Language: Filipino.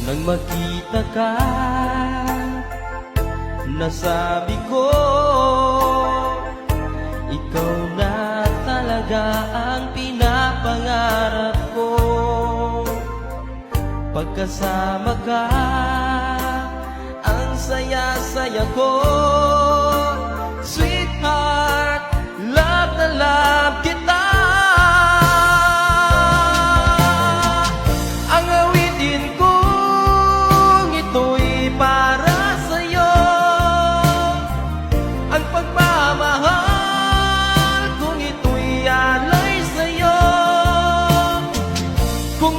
Nang magkita ka, nasabi ko, ikaw na talaga ang pinapangarap ko. Pagkasama ka, ang saya-saya ko. Sweetheart, love na love kita. Ang awitin kong ito'y para sa'yo. Ang pagmamahal kong ito'y alay sa'yo. Kung